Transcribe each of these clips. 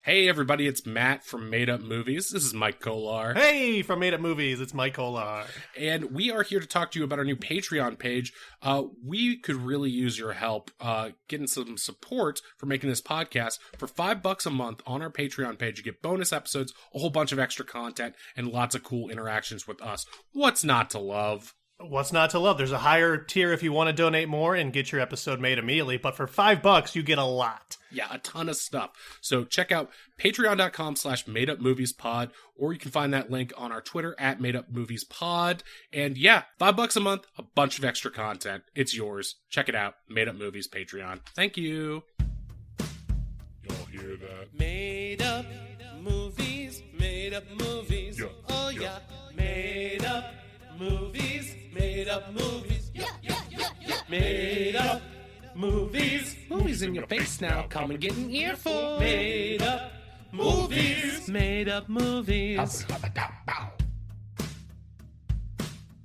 Hey everybody, it's Matt from Made Up Movies. This is Mike Kolar. Hey, from Made Up Movies, it's Mike Kolar. And we are here to talk to you about our new Patreon page. We could really use your help getting some support for making this podcast. For $5 a month on our Patreon page, you get bonus episodes, a whole bunch of extra content, and lots of cool interactions with us. What's not to love? What's not to love? There's a higher tier if you want to donate more and get your episode made immediately, but for $5, you get a lot. Yeah, a ton of stuff. So check out patreon.com/madeupmoviespod, or you can find that link on our Twitter at madeupmoviespod. And yeah, $5 a month, a bunch of extra content. It's yours. Check it out. Made Up Movies Patreon. Thank you. Y'all hear that? Made up movies, made up movies. Yeah, Oh yeah, made up movies, made up movies. Yeah, yeah, yeah, yeah. Made up movies. Movies in your face now, come and get an earful. Made up movies, made up movies.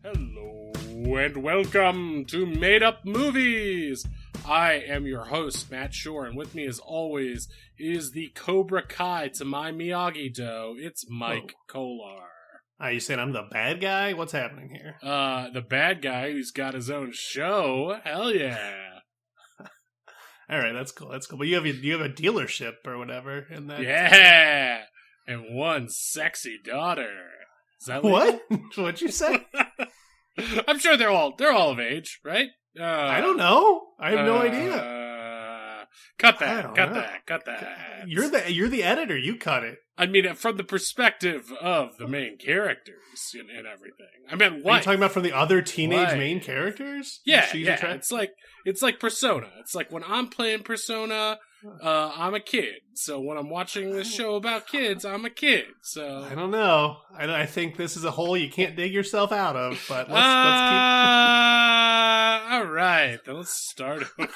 Hello and welcome to Made Up Movies. I am your host, Matt Shore, and with me as always is the Cobra Kai to my Miyagi-Do. It's Mike Kolar. Are you saying I'm the bad guy? What's happening here? The bad guy who's got his own show. Hell yeah. All right, that's cool. That's cool. But you have a dealership or whatever, and that. Yeah, and one sexy daughter. Is that What? What'd you say? I'm sure they're all of age, right? I don't know. I have no idea. Cut I that. don't Cut know. that. Cut that. You're the editor. You cut it. I mean, from the perspective of the main characters and everything. I mean, Are what? you talking about from the other teenage What? main characters? Yeah, She's yeah. attractive? It's like Persona. It's like when I'm playing Persona, I'm a kid. So when I'm watching this show about kids, I'm a kid. So I don't know. I think this is a hole you can't dig yourself out of. But let's all right. Then let's start over.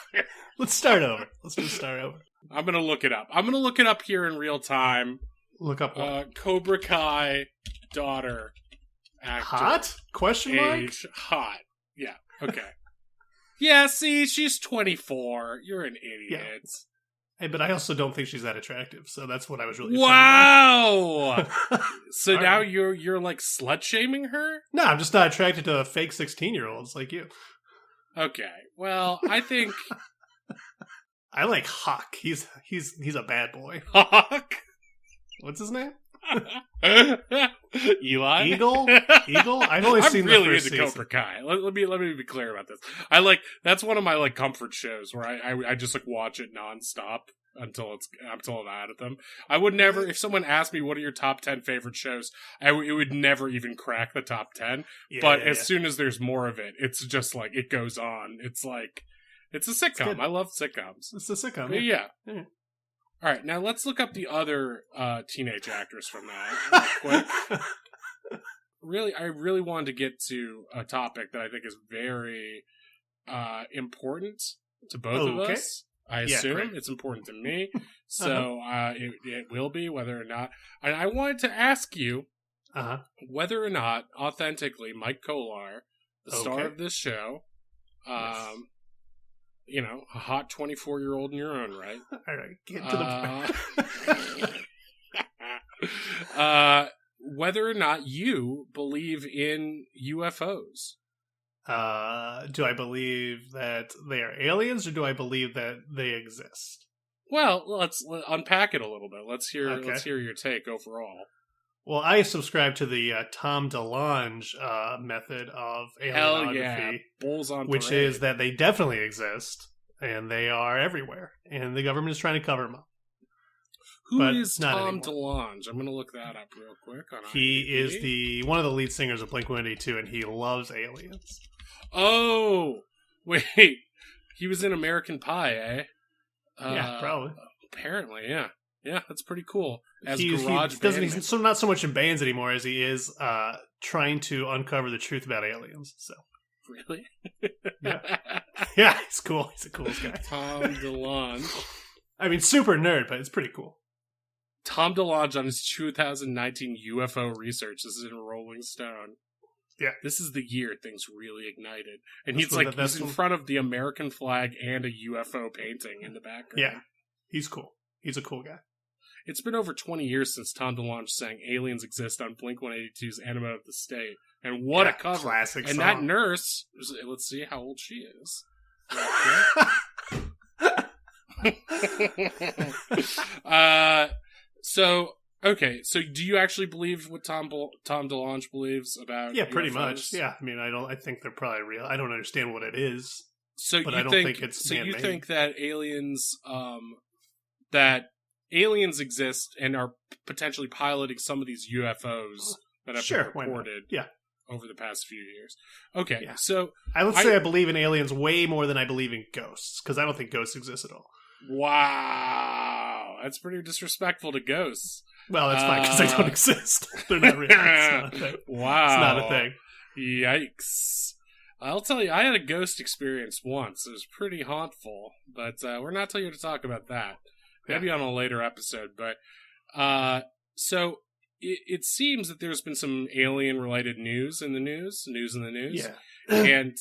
Let's start over. Let's just start over. I'm gonna look it up. I'm gonna look it up here in real time. Look up what? Cobra Kai daughter actor. Hot? Question mark? Age hot. Yeah. Okay. Yeah. See, she's 24. You're an idiot. Hey, but I also don't think she's that attractive, so that's what I was really. Wow. So All now right. you're like slut shaming her? No, I'm just not attracted to fake 16-year-olds like you. Okay. Well, I think I like Hawk. He's a bad boy. Hawk. What's his name? Eli? Eagle? I've only I'm seen really the first into season. Cobra Kai. Let me be clear about this. That's one of my like comfort shows where I just like watch it nonstop until I'm out of them. I would never, if someone asked me what are your top 10 favorite shows, it would never even crack the top 10. Yeah, But yeah, as soon as there's more of it, it's just like it goes on. It's like it's a sitcom. good. I love sitcoms. It's a sitcom. But Yeah. yeah. All right, now let's look up the other teenage actors from that real quick. I really wanted to get to a topic that I think is very important to both of Okay. us. I Yeah, assume great. it's important to me, so it will be whether or not. And I wanted to ask you Uh-huh. whether or not, authentically, Mike Kolar, the star Okay. of this show, Yes. you know, a hot 24-year-old in your own right. All right, get to the Whether or not you believe in UFOs. Do I believe that they are aliens, or do I believe that they exist? Well, let's unpack it a little bit. Let's hear your take overall. Well, I subscribe to the Tom DeLonge method of Hell alienography, yeah, bulls on which parade. is that they definitely exist, and they are everywhere, and the government is trying to cover them up. Who but is not Tom anymore. DeLonge? I'm going to look that up real quick. He IMDb. is one of the lead singers of Blink-182, and he loves aliens. Oh, wait. He was in American Pie, eh? Yeah, probably. Apparently, yeah. Yeah, that's pretty cool. As He's garage band. so not so much in bands anymore as he is trying to uncover the truth about aliens. So Really? yeah, he's cool. He's the coolest guy. Tom DeLonge. I mean, super nerd, but it's pretty cool. Tom DeLonge on his 2019 UFO research. This is in Rolling Stone. Yeah. This is the year things really ignited. And That's he's in front of the American flag and a UFO painting in the background. Yeah, he's cool. He's a cool guy. It's been over 20 years since Tom DeLonge sang Aliens Exist on Blink-182's Enema of the State. And what a cover. Classic and song. that nurse, let's see how old she is. So do you actually believe what Tom DeLonge believes about Yeah, pretty UFOs? much. Yeah, I mean, I think they're probably real. I don't understand what it is. So but you I don't think it's so you man-made. think that aliens exist and are potentially piloting some of these UFOs that have Sure, been why not? reported Yeah. over the past few years. Okay, Yeah. so I would say I believe in aliens way more than I believe in ghosts, because I don't think ghosts exist at all. wow, that's pretty disrespectful to ghosts. Well, that's fine, because they don't exist. They're not real. It's not a thing. Wow, It's not a thing. Yikes. I'll tell you, I had a ghost experience once. It was pretty hauntful, but we're not here to talk about that. Maybe on a later episode. But so it seems that there's been some alien-related news in the news. Yeah. And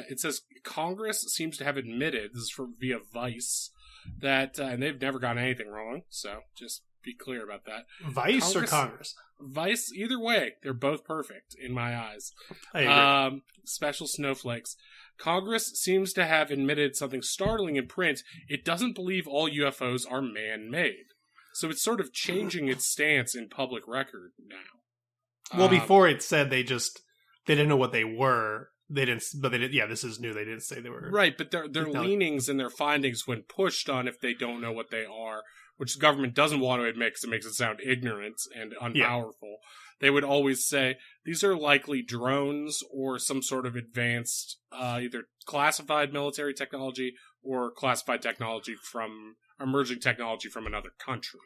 it says Congress seems to have admitted, this is via Vice, that, and they've never gotten anything wrong, so just be clear about that. Vice or Congress? Vice, either way, they're both perfect in my eyes. I agree. Special snowflakes. Congress seems to have admitted something startling in print. It doesn't believe all UFOs are man-made. So it's sort of changing its stance in public record now. Well, before it said they didn't know what they were. They didn't, but they did. Yeah, this is new. They didn't say they were right. But their leanings and their findings, when pushed on if they don't know what they are, which the government doesn't want to admit because it makes it sound ignorant and unpowerful. They would always say these are likely drones or some sort of advanced, either classified military technology or classified technology from emerging technology from another country,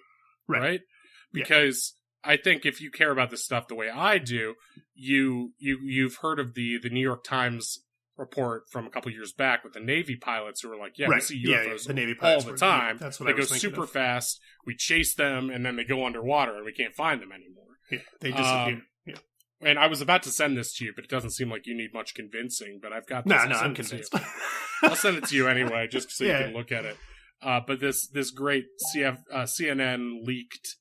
right? Because I think if you care about this stuff the way I do, you've heard of the New York Times report from a couple years back with the Navy pilots who were like, we see UFOs the Navy all pilots the were, time. That's what they I was go thinking super of. fast. We chase them, and then they go underwater, and we can't find them anymore. Yeah, they disappear. And I was about to send this to you, but it doesn't seem like you need much convincing. But I've got this. No, I'm convinced. I'll send it to you anyway, just so you can look at it. But this great CNN leaked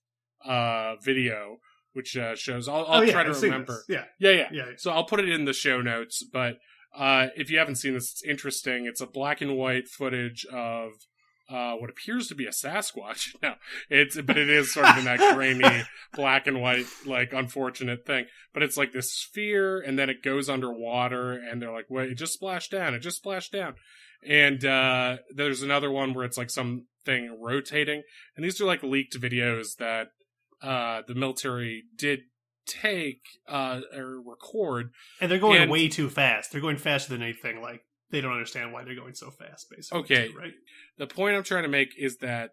video, which shows. I'll try to remember. Yeah. So I'll put it in the show notes. But if you haven't seen this, it's interesting. It's a black and white footage of what appears to be a Sasquatch. No, but it is sort of in that grainy black and white, like, unfortunate thing. But it's like this sphere, and then it goes underwater, and they're like, wait, it just splashed down. And there's another one where it's like something rotating. And these are like leaked videos that the military did take or record. And they're going way too fast. They're going faster than anything. Like, they don't understand why they're going so fast, basically. Okay. Too, right? The point I'm trying to make is that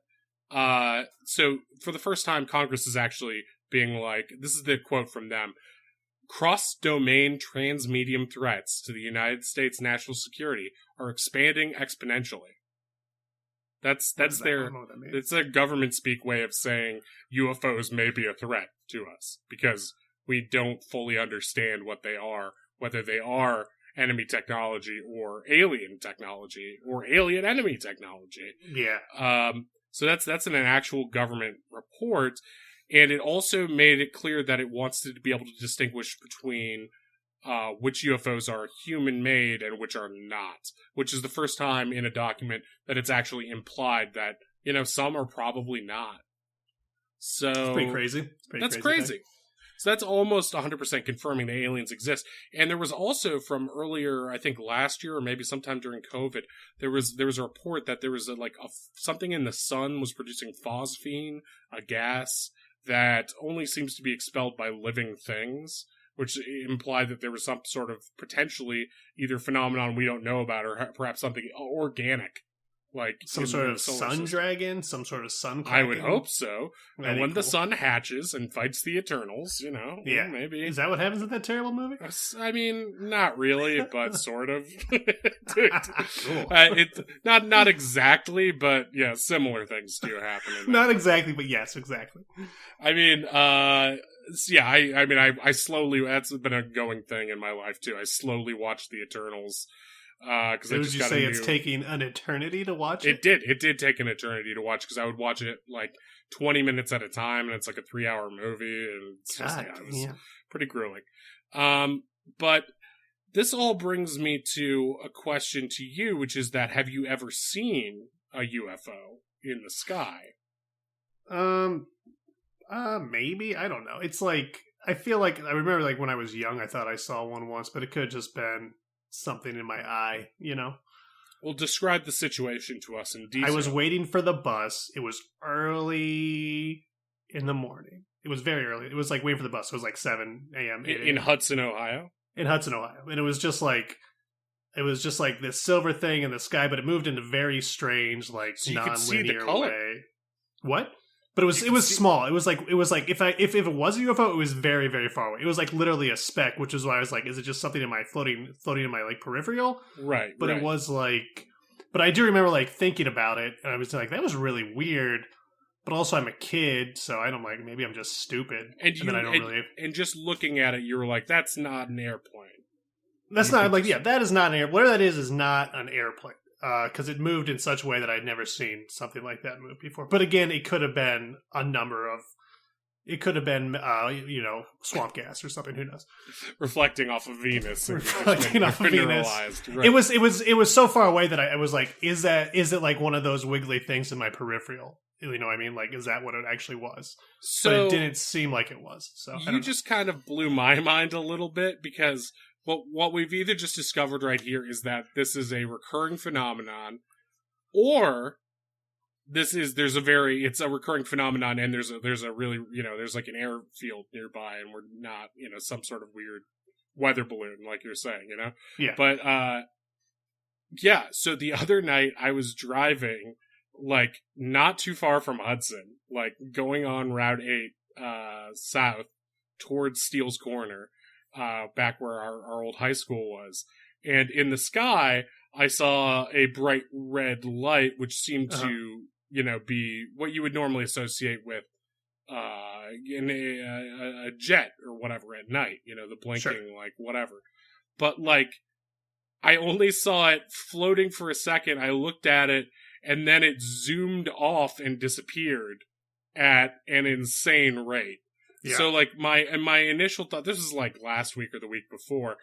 so for the first time, Congress is actually being like, this is the quote from them: cross-domain transmedium threats to the United States national security are expanding exponentially. That's their, it's a government speak way of saying UFOs may be a threat to us because we don't fully understand what they are, whether they are enemy technology or alien technology or alien enemy technology. Yeah. So that's an actual government report. And it also made it clear that it wants to be able to distinguish between which UFOs are human-made and which are not, which is the first time in a document that it's actually implied that, some are probably not. So it's pretty crazy. That's crazy. So that's almost 100% confirming the aliens exist. And there was also from earlier, I think last year or maybe sometime during COVID, there was a report that there was something in the sun was producing phosphine, a gas that only seems to be expelled by living things, which implied that there was some sort of potentially either phenomenon we don't know about or perhaps something organic. Like some sort of sun dragon, some sort of sun kraken. I would hope so. And when the sun hatches and fights the Eternals, maybe. Is that what happens in that terrible movie? I mean, not really, but sort of. Cool. Not exactly, but yeah, similar things do happen. Not exactly, but yes, exactly. I mean, I slowly, that's been a going thing in my life too. I slowly watched the Eternals. Because would you say it's taking an eternity to watch it? It did take an eternity to watch because I would watch it like 20 minutes at a time, and it's like a 3-hour movie, and it's just pretty grueling. But this all brings me to a question to you, which is that have you ever seen a UFO in the sky? Maybe, I don't know. It's like, I feel like I remember like when I was young, I thought I saw one once, but it could have just been something in my eye, you know? Well, describe the situation to us in detail. I was waiting for the bus. It was early in the morning. It was very early. It was like waiting for the bus. It was like 7 a.m. In Hudson, Ohio? In Hudson, Ohio. And it was just like this silver thing in the sky, but it moved in a very strange, like, so non-linear way. What? But it was small. It was like if it was a UFO, it was very, very far away. It was like literally a speck, which is why I was like, is it just something in my floating in my like peripheral? Right. But it was like, but I do remember like thinking about it, and I was like, that was really weird. But also, I'm a kid, so I don't like. Maybe I'm just stupid, and then I don't really. And just looking at it, you were like, "That's not an airplane." That's not like that is not an airplane. Whatever that is not an airplane. Because it moved in such a way that I'd never seen something like that move before. But again, it could have been a number of. It could have been, swamp gas or something. Who knows? Reflecting off of Venus. Reflecting off of Venus. Right. It was so far away that I was like, is it like one of those wiggly things in my peripheral? You know what I mean? Like, is that what it actually was? So, but it didn't seem like it was. So you just kind of blew my mind a little bit because what we've either just discovered right here is that this is a recurring phenomenon, or it's a recurring phenomenon, and there's a really, there's like an airfield nearby, and we're not, some sort of weird weather balloon, like you're saying, Yeah. But, yeah, so the other night I was driving, like, not too far from Hudson, like, going on Route 8, south, towards Steele's Corner, back where our old high school was. And in the sky, I saw a bright red light, which seemed to, be what you would normally associate with in a jet or whatever at night, the blinking, like, whatever. But, like, I only saw it floating for a second. I looked at it, and then it zoomed off and disappeared at an insane rate. Yeah. So, like, my initial thought, this was, like, last week or the week before,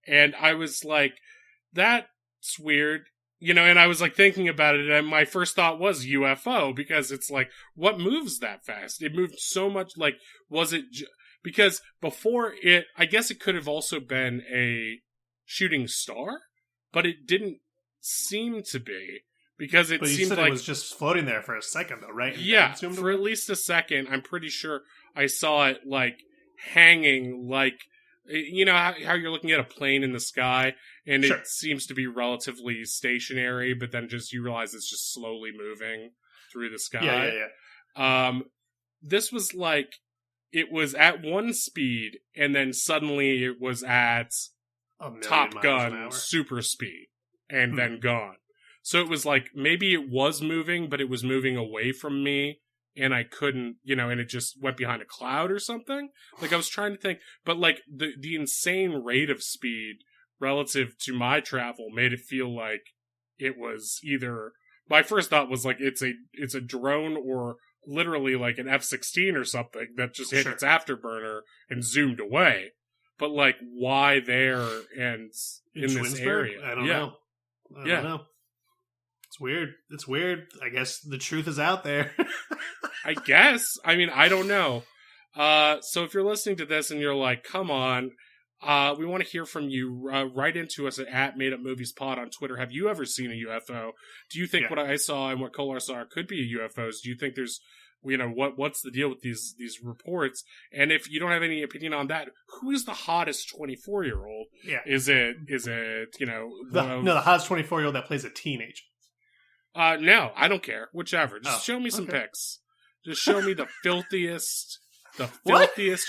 and I was like, that's weird. And I was, like, thinking about it, and my first thought was UFO, because it's like, what moves that fast? It moved so much, like, was it... because before it, I guess it could have also been a shooting star, but it didn't seem to be, because it seemed like... it was just floating there for a second, though, right? Yeah, for at least a second, I'm pretty sure I saw it, like, hanging, like... how you're looking at a plane in the sky, and it seems to be relatively stationary, but then just you realize it's just slowly moving through the sky. Yeah. This was like, it was at one speed, and then suddenly it was at Top Gun super speed, and then gone. So it was like, maybe it was moving, but it was moving away from me, and I couldn't, and it just went behind a cloud or something. Like, I was trying to think, but like the insane rate of speed relative to my travel made it feel like it was either, my first thought was like, it's a drone, or literally like an F-16 or something that just hit its afterburner and zoomed away. But like, why there and in this area? I don't know. I don't know. It's weird. I guess the truth is out there. I guess. I mean, I don't know. So if you're listening to this and you're like, come on, we want to hear from you. Write into us at Made Up Movies Pod on Twitter. Have you ever seen a UFO? Do you think what I saw and what Kolar saw could be UFOs? Do you think there's, what's the deal with these reports? And if you don't have any opinion on that, who is the hottest 24-year-old? Yeah. Is it the hottest 24-year-old that plays a teenager? No, I don't care. Whichever. Just show me some pics. Just show me the filthiest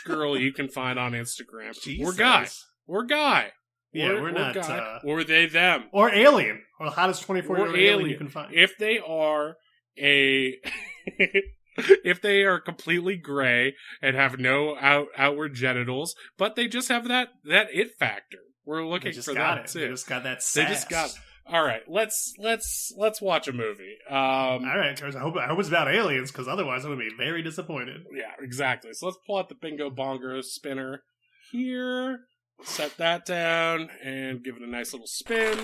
girl you can find on Instagram. Jesus. We're guy. Yeah, we're not. Guy. Or they, them. Or alien. Or the hottest 24-year-old alien you can find. If they are if they are completely gray and have no outward genitals, but they just have that it factor. We're looking for that too. They just got that sass. They just got. All right, let's watch a movie. All right, Charles, I hope it's about aliens, because otherwise I'm going to be very disappointed. Yeah, exactly. So let's pull out the bingo bongo spinner here, set that down, and give it a nice little spin.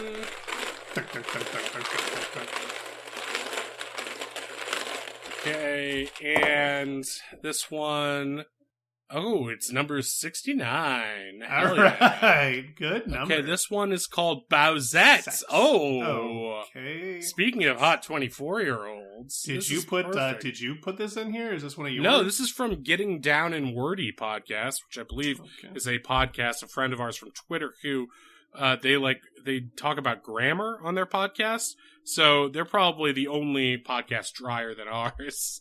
Okay, and this one... Oh, it's number 69. All right, good number. Okay, this one is called Bowsette. Sex. Oh, okay. Speaking of hot 24-year-olds, Did you put this in here? Is this one of yours? No, this is from Getting Down and Wordy podcast, which I believe is a podcast, a friend of ours from Twitter who they talk about grammar on their podcast. So they're probably the only podcast drier than ours.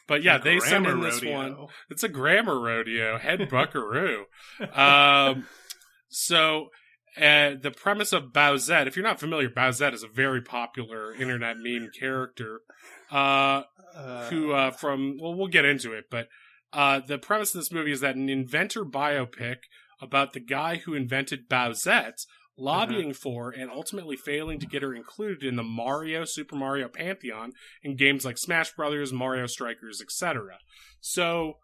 But yeah, they sent in this one. It's a grammar rodeo, head buckaroo. So the premise of Bowsette, if you're not familiar, Bowsette is a very popular internet meme character we'll get into it, but the premise of this movie is that an inventor biopic about the guy who invented Bowsette lobbying for and ultimately failing to get her included in the Super Mario pantheon in games like Smash Brothers, Mario Strikers, etc. So,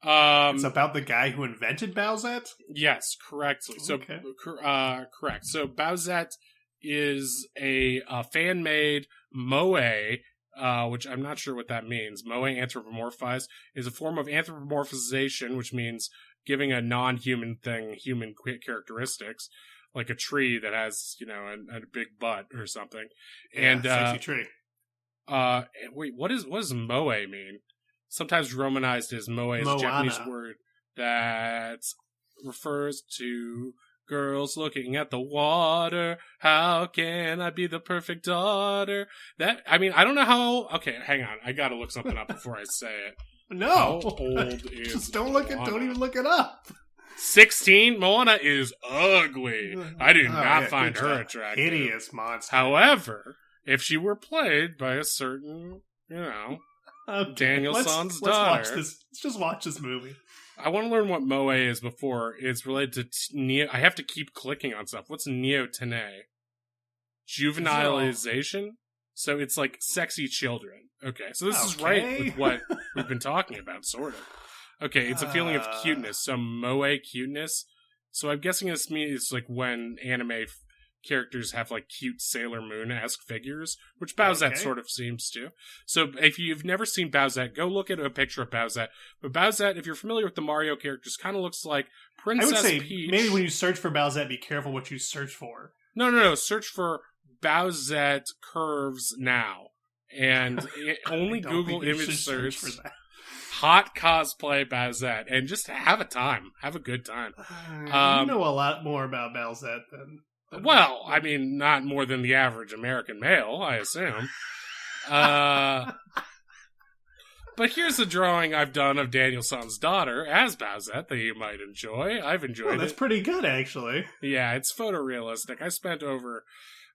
it's about the guy who invented Bowsette? Yes, correctly. So, correct. So, Bowsette is a fan-made moe, which I'm not sure what that means. Moe anthropomorphized is a form of anthropomorphization, which means giving a non-human thing human characteristics. Like a tree that has, a big butt or something. Yeah, and sexy tree. Wait, what does moe mean? Sometimes romanized as moe is a Japanese word that refers to girls looking at the water. How can I be the perfect daughter? I don't know how. Okay, hang on. I gotta look something up before I say it. No, how old is just don't even look it up. 16. Moana is ugly. I do not find her attractive. Hideous monster. However, if she were played by a certain, Daniel-san's daughter. Let's just watch this movie. I want to learn what moe is before it's related to neo. I have to keep clicking on stuff. What's neo-tene? Juvenilization? So it's like sexy children. Okay, so this is right with what we've been talking about, sort of. Okay, it's a feeling of cuteness. So moe cuteness. So I'm guessing this means like when anime characters have like cute Sailor Moon-esque figures, which Bowsette sort of seems to. So if you've never seen Bowsette, go look at a picture of Bowsette. But Bowsette, if you're familiar with the Mario characters, kind of looks like Princess Peach. I would say Peach. Maybe when you search for Bowsette, be careful what you search for. No. Search for Bowsette curves now. And only Google image search for that. Hot cosplay Bowsette, and just have a time. Have a good time. You know a lot more about Bowsette than well, I mean, not more than the average American male, I assume. But here's a drawing I've done of Daniel-san's daughter as Bowsette that you might enjoy. I've enjoyed it. That's pretty good, actually. Yeah, it's photorealistic.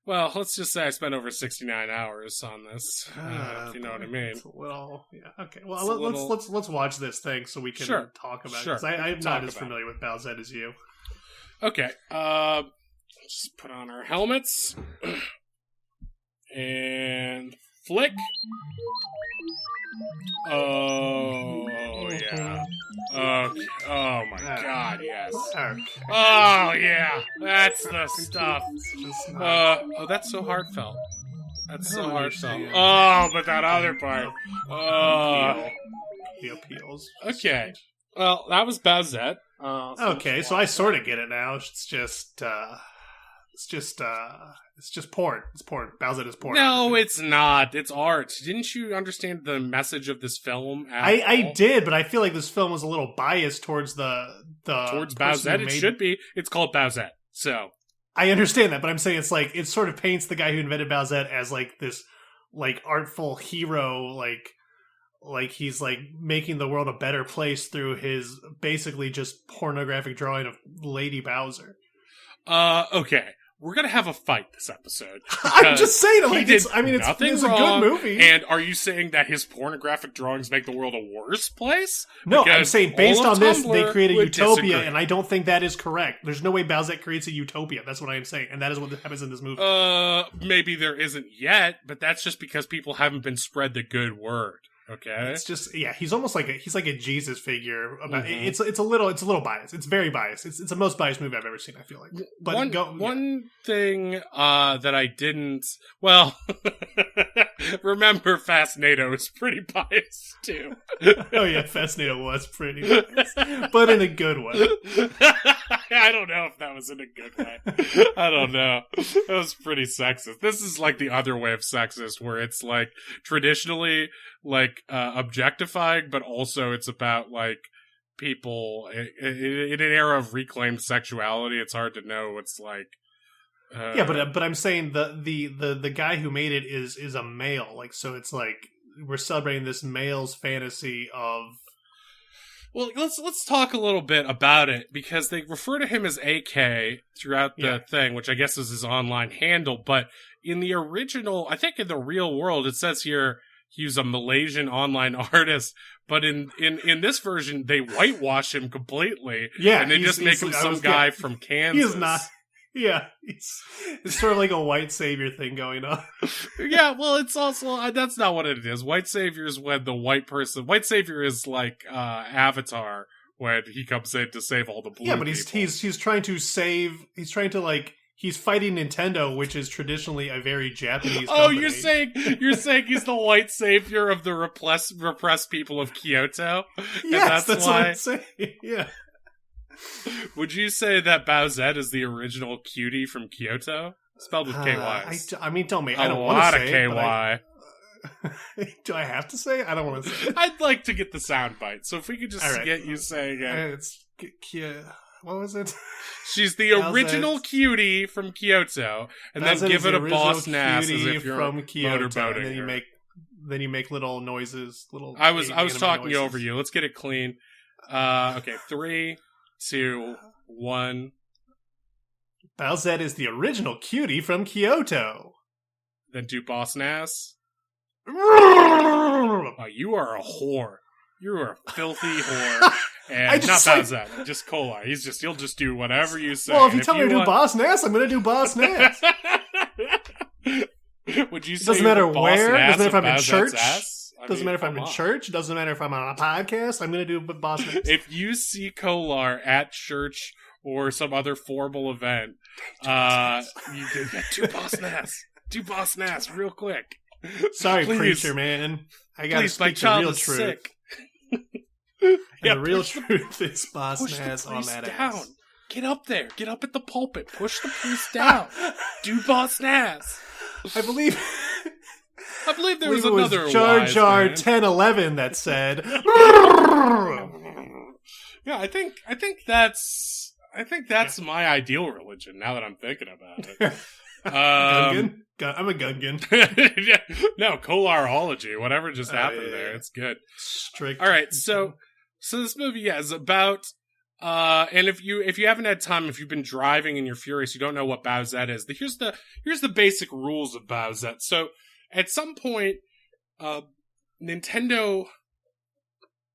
Let's just say I spent over 69 hours on this, if you know what I mean. Well, yeah, okay. Well, let's watch this thing so we can talk about it. Because I'm not as familiar with Bowsette as you. Okay, just put on our helmets and flick. Oh yeah. Okay. Oh my God, yes. Okay. Oh yeah, that's the stuff. That's so heartfelt. That's so heartfelt. Oh, but that other part. The appeals. Okay. Well, that was Bowsette. Okay, so I sort of get it now. It's just porn. It's porn. Bowsette is porn. No, it's not. It's art. Didn't you understand the message of this film? I did, but I feel like this film was a little biased towards towards Bowsette. It should be. It's called Bowsette. So I understand that, but I'm saying it's like it sort of paints the guy who invented Bowsette as like this like artful hero, like he's like making the world a better place through his basically just pornographic drawing of Lady Bowser. Okay. we're gonna have a fight this episode. I'm just saying, like, it's it's a good movie. And are you saying that his pornographic drawings make the world a worse place? No, Because I'm saying based on this, they Tumblr create a would utopia, disagree. and I don't think that is correct. There's no way Bowsette creates a utopia. That's what I am saying, and that is what happens in this movie. Maybe there isn't yet, but that's just because people haven't been spread the good word. Okay, It's just he's almost like a Jesus figure. About Mhm. it's a little biased. It's very biased. It's the most biased movie I've ever seen. I feel like. But one thing that I didn't remember, Fascinato is pretty biased too. Oh yeah, Fascinator was pretty biased, but in a good way. I don't know if that was in a good way. I don't know. That was pretty sexist. This is like the other way of sexist, where it's like traditionally like objectifying, but also it's about like people in an era of reclaimed sexuality. It's hard to know what's like. Yeah, but I'm saying the guy who made it is a male. Like, so it's like we're celebrating this male's fantasy of. Well, let's talk a little bit about it, because they refer to him as AK throughout the thing, which I guess is his online handle. But in the original, I think in the real world, it says here he was a Malaysian online artist. But in this version, they whitewash him completely. Yeah, and they just make him some guy from Kansas. He is not. Yeah, it's sort of like a white savior thing going on. Yeah, well, it's also that's not what it is. White savior is when the white savior is like Avatar, when he comes in to save all the blue. Yeah, but people. he's trying to save. He's trying to like. He's fighting Nintendo, which is traditionally a very Japanese company. Oh, you're saying he's the white savior of the repressed people of Kyoto? Yes, that's why... what I'm saying. Yeah. Would you say that Bowsette is the original cutie from Kyoto? Spelled with KYs. I mean, don't me. A I don't want lot to of say KY. Do I have to say it? I don't want to say it. I'd like to get the soundbite. So if we could just All right. get you saying it. It's what was it? She's the original cutie from Kyoto, and then give it a boss nass as if you're from Kyoto, motorboating and then you her. then you make little noises. I was talking noises. over you. Let's get it clean. Okay, 3, 2, 1. Bowsette is the original cutie from Kyoto. Then do boss nass. Oh, you are a whore. You are a filthy whore. And not Bowsette, just Kolar. He'll just do whatever you say. Well, if you tell me to do boss nass, I'm going to do boss nass. Would you say it doesn't matter boss where. nass Doesn't matter if I'm in Bowsette's church. ass? Doesn't matter if I'm in church. Doesn't matter if I'm on a podcast. I'm going to do boss nass. If you see Kolar at church or some other formal event, you can do boss nass. Do boss nass real quick. Sorry, Please. preacher man. I got to speak the real truth. Sick. And the real truth is boss Push nass the on priest that down. ass. Get up there. Get up at the pulpit. Push the priest down. Do boss nass. I believe there was another Jar wise Jar man. 1011 that said. Yeah, I think that's my ideal religion. Now that I'm thinking about it. Gungan? I'm a Gungan. Yeah, no, Kolarology. Whatever just happened yeah, there. yeah. It's good. Strict. All right, so this movie is about and if you haven't had time, if you've been driving and you're furious, you don't know what Bowsette is. Here's the basic rules of Bowsette. So at some point, Nintendo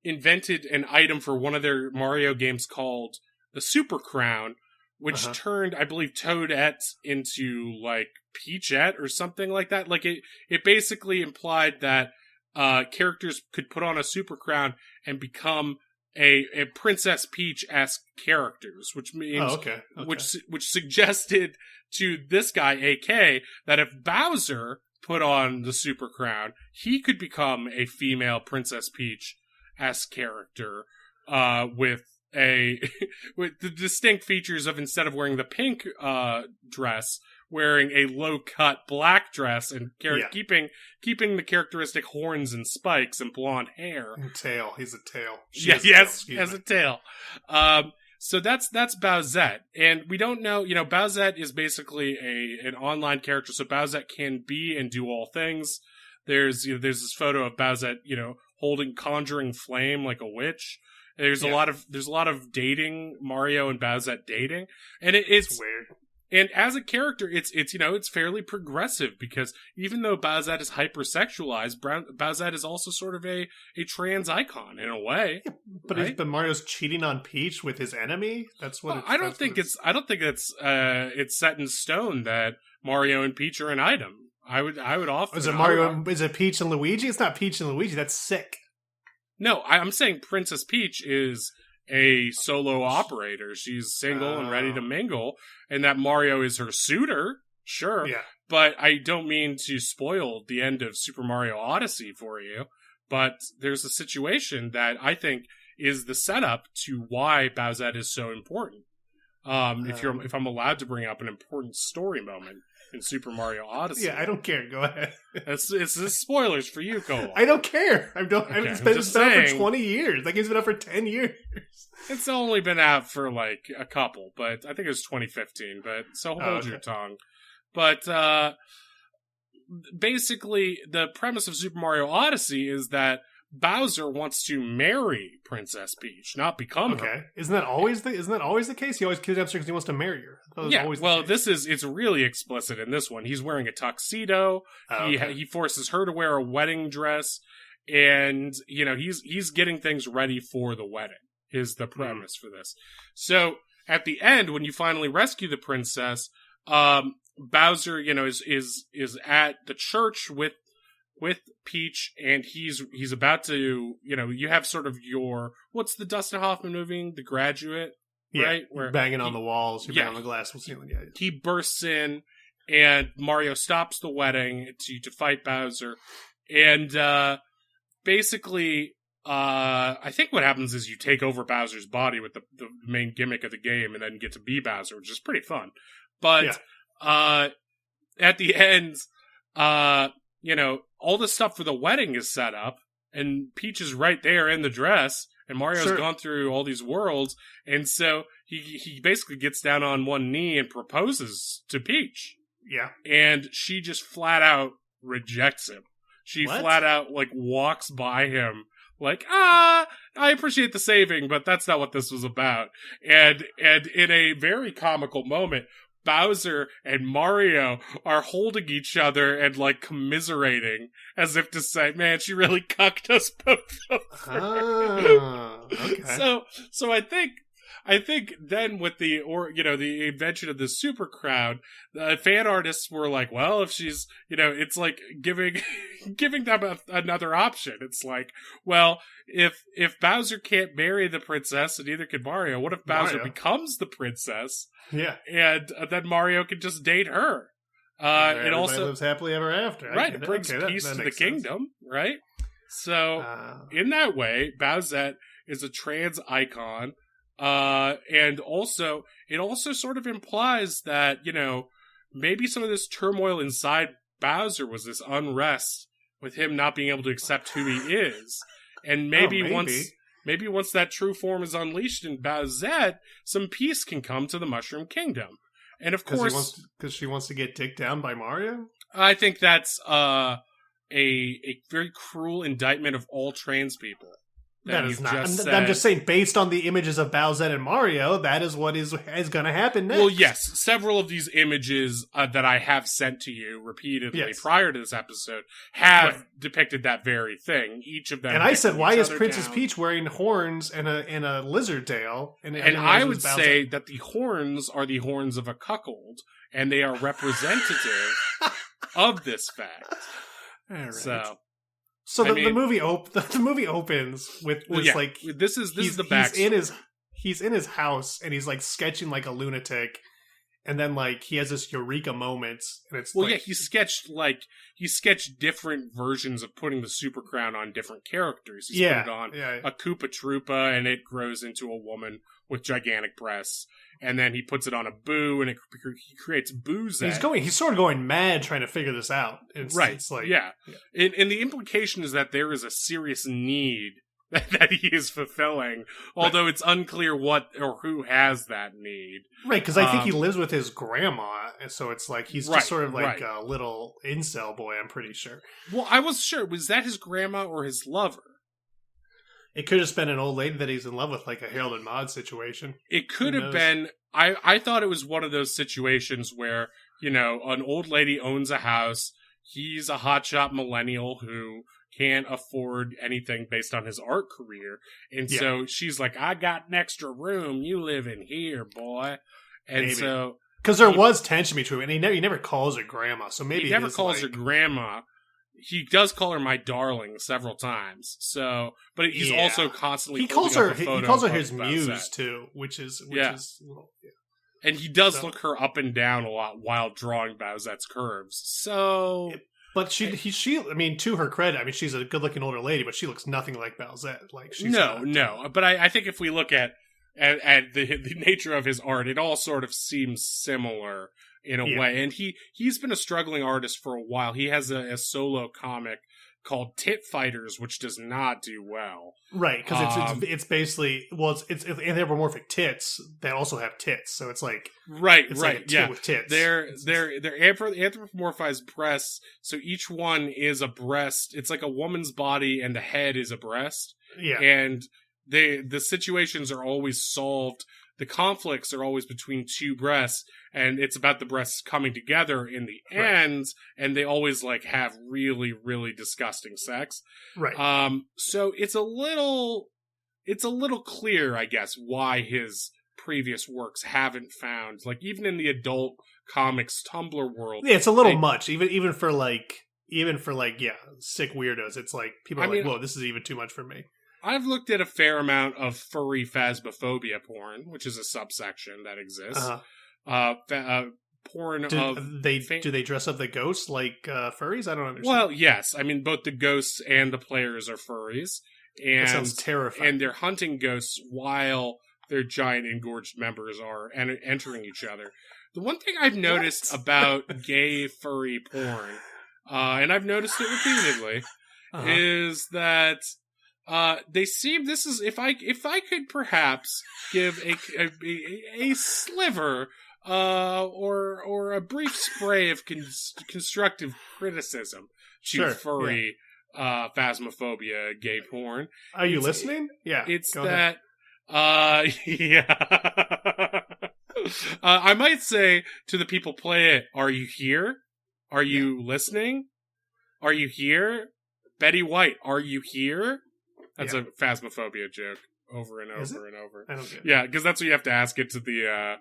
invented an item for one of their Mario games called the Super Crown, which turned, I believe, Toadette into like Peachette or something like that. Like it basically implied that characters could put on a super crown and become a Princess Peach-esque characters, which means which suggested to this guy AK that if Bowser put on the super crown, he could become a female Princess Peach-esque character with the distinct features of, instead of wearing the pink dress, wearing a low-cut black dress and keeping the characteristic horns and spikes and blonde hair. And tail. He's a tail. Has a tail. So that's Bowsette. And we don't know, Bowsette is basically an online character, so Bowsette can be and do all things. There's this photo of Bowsette, conjuring flame like a witch. There's a lot of dating, Mario and Bowsette dating, and it's weird. And as a character, it's it's fairly progressive, because even though Bowsette is hypersexualized, Bowsette is also sort of a trans icon in a way. Yeah, but right? but Mario's cheating on Peach with his enemy. That's what. I don't think it's set in stone that Mario and Peach are an item. I would often. Is it Mario? Is it Peach and Luigi? It's not Peach and Luigi. That's sick. No, I'm saying Princess Peach is a solo operator. She's single and ready to mingle, and that Mario is her suitor, sure. Yeah. But I don't mean to spoil the end of Super Mario Odyssey for you, but there's a situation that I think is the setup to why Bowsette is so important. If I'm allowed to bring up an important story moment in Super Mario Odyssey. Yeah, I don't care. Go ahead. It's spoilers for you, Cole. I don't care. It's been out for 20 years. That game's been out for 10 years. It's only been out for like a couple, but I think it was 2015. But so hold your tongue. But basically, the premise of Super Mario Odyssey is that Bowser wants to marry Princess Peach, not become her. Isn't that always the case? He always kidnaps her because he wants to marry her. It's really explicit in this one. He's wearing a tuxedo. He forces her to wear a wedding dress, and he's getting things ready for the wedding. Is the premise for this. So at the end, when you finally rescue the princess, Bowser, is at the church with Peach, and he's about to, you have sort of what's the Dustin Hoffman movie, The Graduate, right? Where banging on the walls, you're banging on the glass ceiling. Yeah. He bursts in, and Mario stops the wedding to fight Bowser, and basically, I think what happens is you take over Bowser's body with the main gimmick of the game, and then get to be Bowser, which is pretty fun. But at the end, all the stuff for the wedding is set up, and Peach is right there in the dress, and Mario's gone through all these worlds, and so he basically gets down on one knee and proposes to Peach. Yeah. And she just flat out rejects him. She flat out, walks by him, I appreciate the saving, but that's not what this was about. And in a very comical moment, Bowser and Mario are holding each other and commiserating, as if to say, "Man, she really cucked us both over." Okay. So I think then with the invention of the super crowd, fan artists were like, well, if she's it's like giving them another option. It's like, well, if Bowser can't marry the princess, and neither can Mario, what if Bowser becomes the princess? Yeah, and then Mario can just date her. It also lives happily ever after. Right, it brings peace to the kingdom, right? So in that way, Bowsette is a trans icon. And also, it also sort of implies that, maybe some of this turmoil inside Bowser was this unrest with him not being able to accept who he is. And maybe once that true form is unleashed in Bowsette, some peace can come to the Mushroom Kingdom. And of course, because she wants to get dicked down by Mario? I think that's, a very cruel indictment of all trans people. That is not. I'm just saying, based on the images of Bowsette and Mario, that is what is going to happen next. Well, yes, several of these images that I have sent to you repeatedly prior to this episode have depicted that very thing. Each of them. And I said, why is Princess Peach wearing horns and a lizard tail? And I would say that the horns are the horns of a cuckold, and they are representative of this fact. All right. So the movie opens with this this is the backstory. He's in his house and he's sketching like a lunatic, and then he has this eureka moment, and it's he sketched different versions of putting the super crown on different characters. He's put it on a Koopa Troopa, and it grows into a woman with gigantic breasts. And then he puts it on a Boo, and he creates Bowsette. He's sort of going mad trying to figure this out. And the implication is that there is a serious need that he is fulfilling, although it's unclear what or who has that need. Right, because I think he lives with his grandma, and so it's he's just sort of a little incel boy, I'm pretty sure. Well, I was sure. Was that his grandma or his lover? It could have been an old lady that he's in love with, like a Harold and Maude situation. It could have been I thought it was one of those situations where, you know, an old lady owns a house. He's a hotshot millennial who can't afford anything based on his art career. And so she's like, I got an extra room. You live in here, boy. And Maybe. so... Because there was tension between him, and he never calls her grandma, so maybe he never calls her grandma. He does call her my darling several times. So, but he's also constantly he calls her his Bowsette. muse too, which is a little, and he does look her up and down a lot while drawing Bowsette's curves. So, but she I mean, to her credit, I mean, she's a good-looking older lady, but she looks nothing like Bowsette. Like she's no. But I think if we look at the nature of his art, it all sort of seems similar in a way. And he's been a struggling artist for a while. He has a solo comic called Tit Fighters, which does not do well. Right, because it's basically, well, it's anthropomorphic tits that also have tits, so it's like right, like a tit with tits. They're anthropomorphized breasts, so each one is a breast. It's like a woman's body, and the head is a breast. Yeah, and the situations are always solved. The conflicts are always between two breasts, and it's about the breasts coming together in the end, and they always like have really, really disgusting sex. Right. So it's a little clear, I guess, why his previous works haven't found, like, even in the adult comics Tumblr world. Yeah, it's a little much, even for sick weirdos. It's like people are like, whoa, this is even too much for me. I've looked at a fair amount of furry phasmophobia porn, which is a subsection that exists. Porn do they dress up the ghosts like furries? I don't understand. Well, yes. I mean, both the ghosts and the players are furries. And, that sounds terrifying. And they're hunting ghosts while their giant engorged members are entering each other. The one thing I've noticed about gay furry porn, and I've noticed it repeatedly, is that they seem, this is, if I could perhaps give a sliver, or a brief spray of constructive criticism to furry, phasmophobia gay porn. Are you listening? Yeah. It's that, I might say to the people play it, are you here? Are you listening? Are you here? Betty White, are you here? That's a phasmophobia joke over and over and over. I don't get it. Yeah, because that's what you have to ask it to the,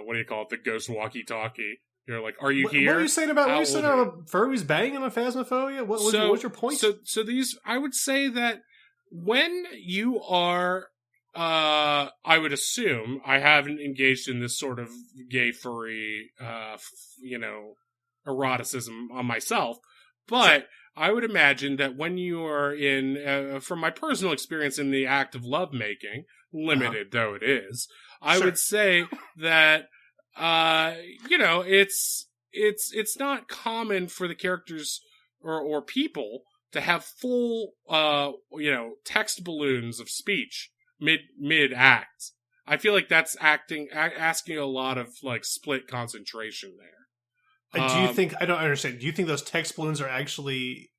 what do you call it? The ghost walkie-talkie. You're like, are you here? What are you saying about furries banging on phasmophobia? What's your point? So these, I would say that when you are, I would assume, I haven't engaged in this sort of gay furry, eroticism on myself, but I would imagine that when you are in, from my personal experience in the act of lovemaking, limited though it is, I would say that, it's not common for the characters or people to have full, text balloons of speech mid act. I feel like that's asking a lot of like split concentration there. Do you think, I don't understand, do you think those text balloons are actually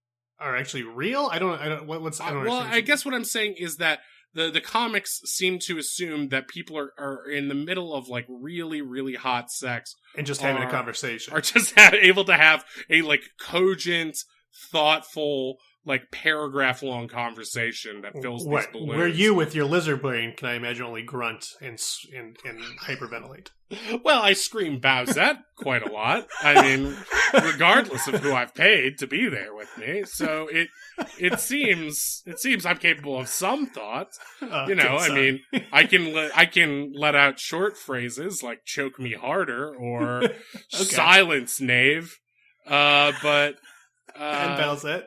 real? I guess what I'm saying is that the comics seem to assume that people are in the middle of like really, really hot sex. And just having a conversation. Are just able to have a like cogent, thoughtful, like paragraph-long conversation that fills these balloons. Where you, with your lizard brain, can I imagine only grunt and hyperventilate? Well, I scream Bowsette quite a lot. I mean, regardless of who I've paid to be there with me. So it seems I'm capable of some thought. I mean, I can let out short phrases like "choke me harder" or "silence, knave." But and Bowsette.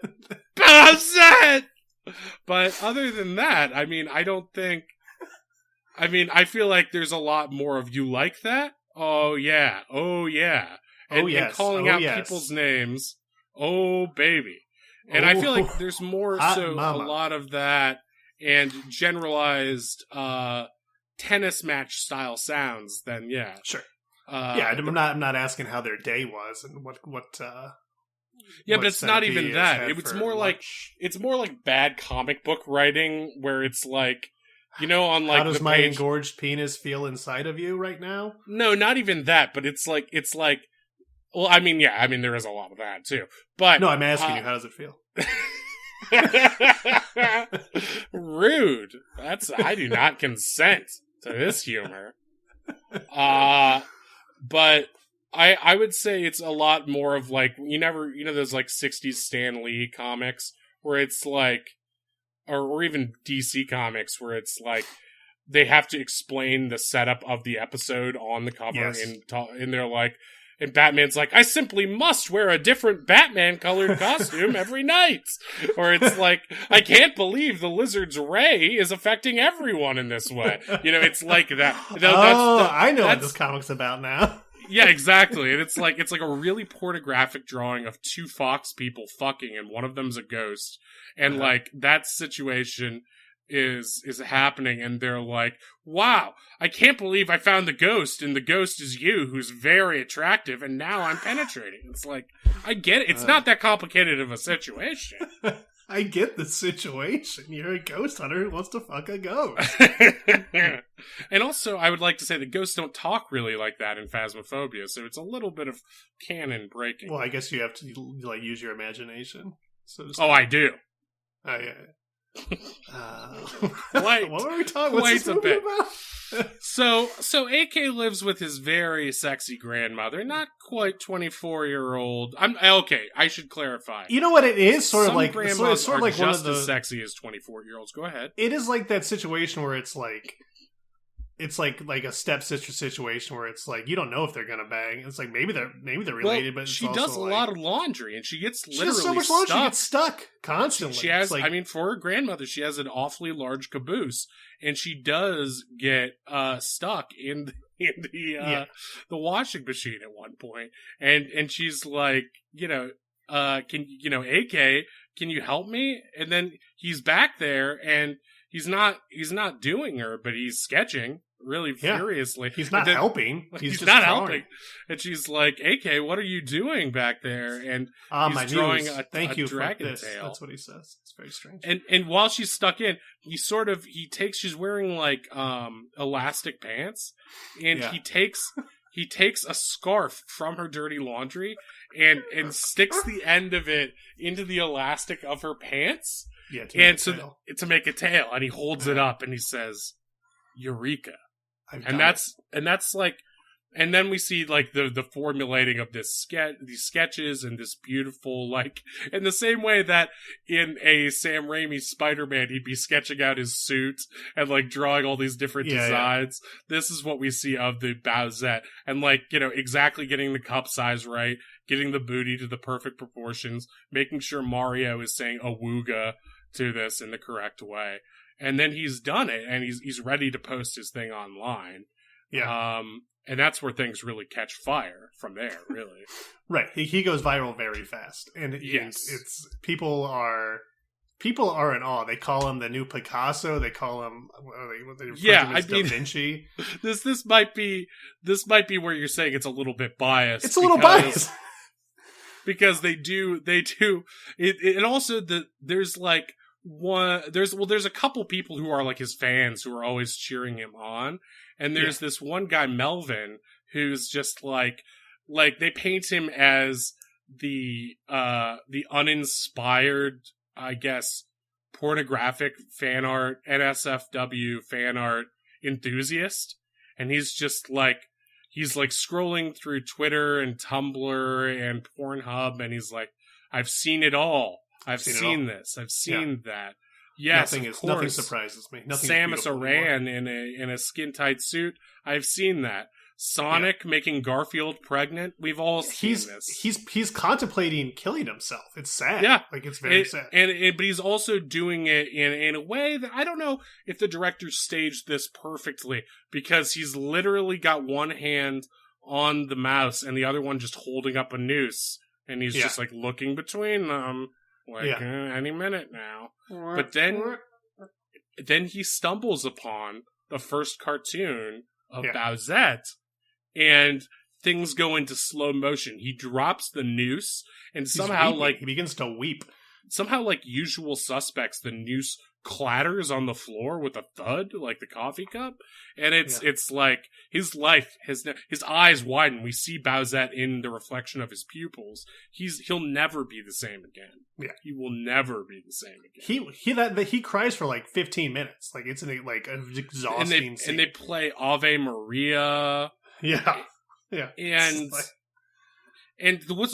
Bowsette! But other than that, I mean, I feel like there's a lot more of you like that. Oh yeah. And calling out people's names. Oh baby. And I feel like there's more a lot of that and generalized tennis match style sounds than Sure. I'm not asking how their day was and what but it's not even that. It's more like bad comic book writing where it's like You know, on like how does the my page, engorged penis feel inside of you right now? no, not even that, but it's like, well, I mean, yeah, I mean, there is a lot of that too, but No, I'm asking you, how does it feel? rude. I do not consent to this humor. But I would say it's a lot more of like, you know those like 60s Stan Lee comics where it's like, or even DC comics where it's like they have to explain the setup of the episode on the cover, Yes. and they're like, and Batman's like, I simply must wear a different Batman-colored costume every night. Or it's like, I can't believe the lizard's ray is affecting everyone in this way. You know, it's like that. I know what this comic's about now. Yeah, exactly. And it's like a really pornographic drawing of two fox people fucking, and one of them's a ghost. And like that situation is happening, and they're like, wow, I can't believe I found the ghost, and the ghost is you, who's very attractive, and now I'm penetrating. It's like, I get it. It's not that complicated of a situation. I get the situation. You're a ghost hunter who wants to fuck a ghost. And also, I would like to say that ghosts don't talk really like that in Phasmophobia, so it's a little bit of canon breaking. Well, I guess you have to like use your imagination. So Oh, I do. Oh, yeah. Quite, what were we talking? What's this movie about? So AK lives with his very sexy grandmother, not quite 24-year-old. Okay, I should clarify. You know what it is? Sort Some of like grandmas sort of are like one of just the as sexy as 24-year-olds. Go ahead. It is like that situation where it's like a stepsister situation where it's like you don't know if they're gonna bang. It's like maybe they're related, but it's she also does a like, lot of laundry, and she gets she literally does so much laundry. She stuck. gets stuck constantly. She has, like, I mean, for her grandmother, she has an awfully large caboose, and she does get stuck in the washing machine at one point, and she's like, AK, can you help me? And then he's back there, and he's not doing her, but he's sketching really furiously. He's not helping. He's just not drawing. helping. And she's like, AK, what are you doing back there? And he's drawing a dragon tail. That's what he says. It's very strange. And while she's stuck in, she's wearing like elastic pants, and he takes a scarf from her dirty laundry and sticks the end of it into the elastic of her pants. Yeah, to make a tail, and he holds it up and he says, "Eureka!" And that's like, and then we see like the formulating of these sketches and this beautiful, like, in the same way that in a Sam Raimi Spider-Man he'd be sketching out his suit and like drawing all these different designs. Yeah. This is what we see of the Bowsette, and like, exactly getting the cup size right, getting the booty to the perfect proportions, making sure Mario is saying awooga to this in the correct way. And then he's done it, and he's ready to post his thing online. Yeah. And that's where things really catch fire from there, really. Right. He goes viral very fast. And it's people are in awe. They call him the new Picasso. They call him what they refer to him as Da Vinci. This might be where you're saying it's a little bit biased. It's a little biased. Because they do it, and also there's like there's a couple people who are like his fans who are always cheering him on, and there's this one guy Melvin who's just like they paint him as the uninspired, I guess, pornographic fan art, NSFW fan art enthusiast, and he's just like scrolling through Twitter and Tumblr and Pornhub, and he's like, I've seen it all. I've seen this. I've seen that. Yes, nothing surprises me. Samus Aran in a skin tight suit. I've seen that. Sonic making Garfield pregnant. We've all seen this. He's contemplating killing himself. It's sad. Yeah, like it's very sad. But he's also doing it in a way that I don't know if the director staged this perfectly, because he's literally got one hand on the mouse and the other one just holding up a noose, and he's just like looking between them. Like, any minute now. But then he stumbles upon the first cartoon of Bowsette, and things go into slow motion. He drops the noose, and somehow, he begins to weep. Somehow, like Usual Suspects, the noose clatters on the floor with a thud, like the coffee cup. And it's like his life his eyes widen. We see Bowsette in the reflection of his pupils. He'll never be the same again. Yeah, he will never be the same again. He cries for like 15 minutes. Like it's an exhausting scene. And they play Ave Maria. Yeah. And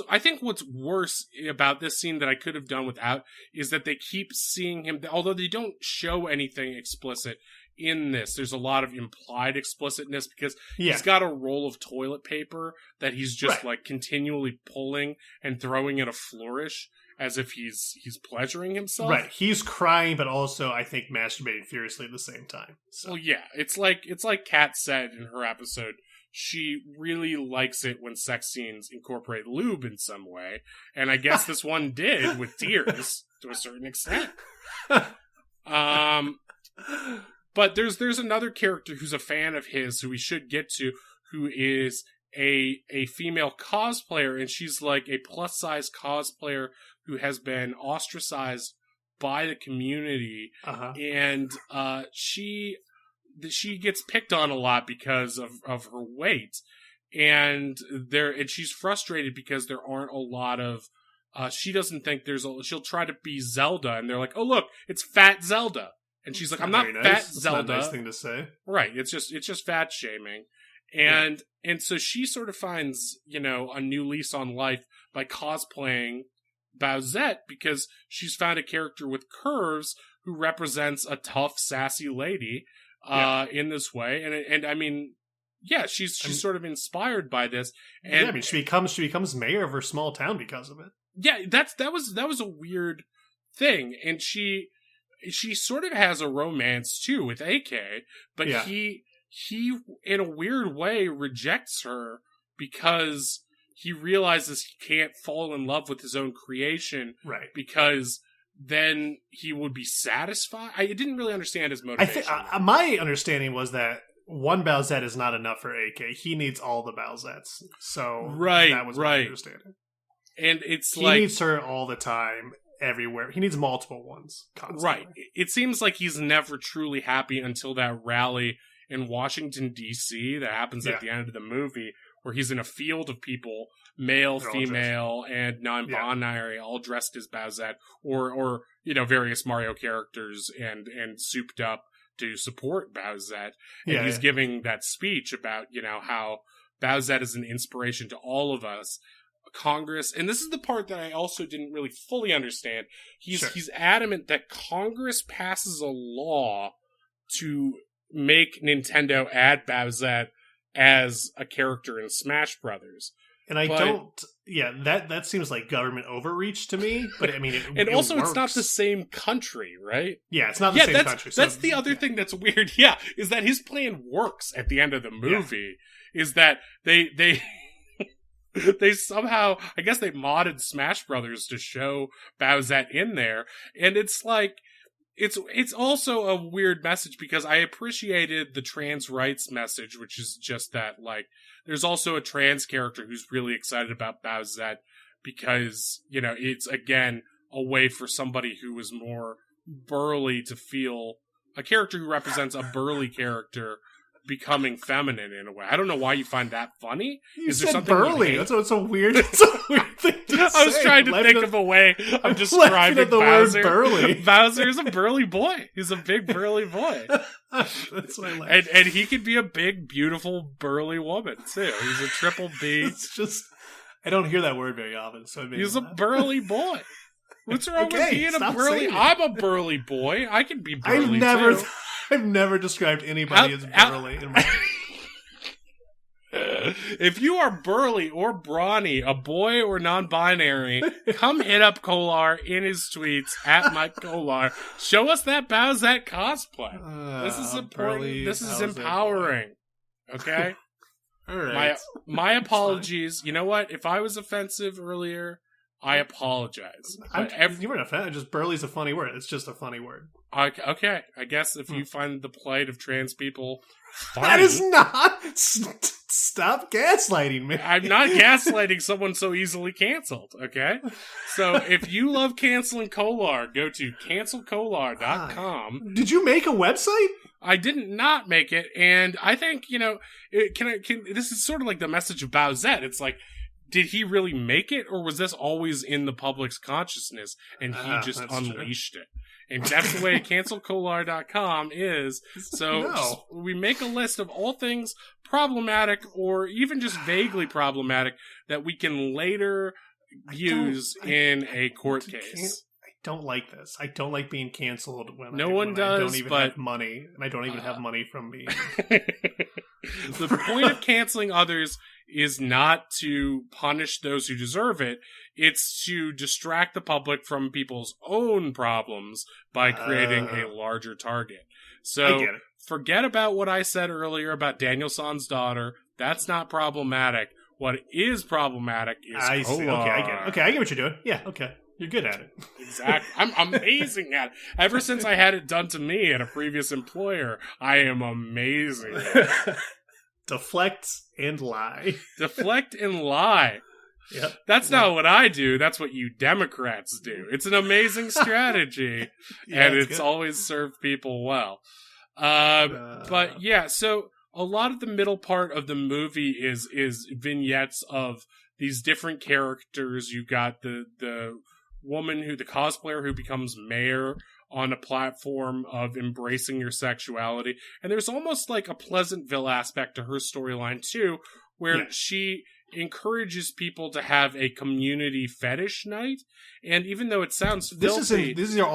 I think what's worse about this scene that I could have done without is that they keep seeing him, although they don't show anything explicit in this. There's a lot of implied explicitness because he's got a roll of toilet paper that he's just like continually pulling and throwing at a flourish as if he's pleasuring himself. Right. He's crying, but also I think masturbating furiously at the same time. So. Well, yeah, it's like Kat said in her episode. She really likes it when sex scenes incorporate lube in some way, and I guess this one did with tears to a certain extent. But there's another character who's a fan of his who we should get to, who is a female cosplayer, and she's like a plus size cosplayer who has been ostracized by the community, and she gets picked on a lot because of her weight, and she's frustrated because there aren't a lot of she doesn't think she'll try to be Zelda, and they're like, oh look, it's fat Zelda, and she's like, I'm not fat Zelda. That's not a nice thing to say. Right, it's just fat shaming. And so she sort of finds, a new lease on life by cosplaying Bowsette, because she's found a character with curves who represents a tough, sassy lady in this way, and I mean, she's sort of inspired by this, and she becomes mayor of her small town because of it. Yeah, that was a weird thing, and she sort of has a romance too with AK, but he in a weird way rejects her because he realizes he can't fall in love with his own creation, right? Because then he would be satisfied. I didn't really understand his motivation. My understanding was that one Bowsette is not enough for AK. He needs all the Bowsettes. So that was my understanding. And it's he needs her all the time, everywhere. He needs multiple ones constantly. Right. It seems like he's never truly happy until that rally in Washington, D.C. that happens at the end of the movie, where he's in a field of people, male, female, and non-binary, all dressed as Bowsette, or various Mario characters and souped up to support Bowsette. And he's giving that speech about, how Bowsette is an inspiration to all of us. Congress, and this is the part that I also didn't really fully understand. He's adamant that Congress passes a law to make Nintendo add Bowsette as a character in Smash Brothers. And that seems like government overreach to me, but I mean, it's not the same country, right? Yeah, it's not the same country. So, that's the other thing that's weird, is that his plan works at the end of the movie, is that they they somehow, I guess they modded Smash Brothers to show Bowsette in there, and it's like, it's also a weird message, because I appreciated the trans rights message, which is just that, like, there's also a trans character who's really excited about Bowsette, because, it's, again, a way for somebody who is more burly to feel, a character who represents a burly character becoming feminine in a way. I don't know why you find that funny. Is there something burly? That's a weird thing to say. I was trying to think of a way of describing the Bowser. Word burly. Bowser is a burly boy. He's a big burly boy. That's what I like. And he could be a big, beautiful, burly woman too. He's a triple B. It's just, I don't hear that word very often. So he's a burly boy. What's wrong with being a burly? I'm a burly boy. I can be burly too. I've never described anybody as burly in my If you are burly or brawny, a boy or non-binary, come hit up Kolar in his tweets at Mike Kolar. Show us that Bowsette cosplay. This is important. This is empowering. Okay? All right. My apologies. You know what? If I was offensive earlier, I apologize. You weren't offended. Just burly's a funny word. It's just a funny word. Okay, I guess if you find the plight of trans people funny, that is not. Stop gaslighting me. I'm not gaslighting someone so easily canceled, okay? So if you love canceling Kolar, go to cancelkolar.com. Did you make a website? I did not make it, and I think, this is sort of like the message of Bowsette. It's like, did he really make it, or was this always in the public's consciousness, and he just unleashed it? And that's the way cancelkolar.com is. So we make a list of all things problematic or even just vaguely problematic that we can later use in a court case. I don't like this. I don't like being canceled when no one does, I don't even have money, and I don't even have money from being. The point of canceling others is not to punish those who deserve it. It's to distract the public from people's own problems by creating a larger target. So I get it. Forget about what I said earlier about Daniel San's daughter. That's not problematic. What is problematic is I see. Okay, I get it. Okay, I get what you're doing. Yeah, okay. You're good at it. Exactly. I'm amazing at it. Ever since I had it done to me at a previous employer, I am amazing at it. Deflect and lie. Deflect and lie. Yep. That's not what I do. That's what you Democrats do. It's an amazing strategy, and it's always served people well. But yeah, so a lot of the middle part of the movie is vignettes of these different characters. You got the woman the cosplayer who becomes mayor on a platform of embracing your sexuality, and there's almost like a Pleasantville aspect to her storyline too, where she encourages people to have a community fetish night, and even though it sounds filthy, these are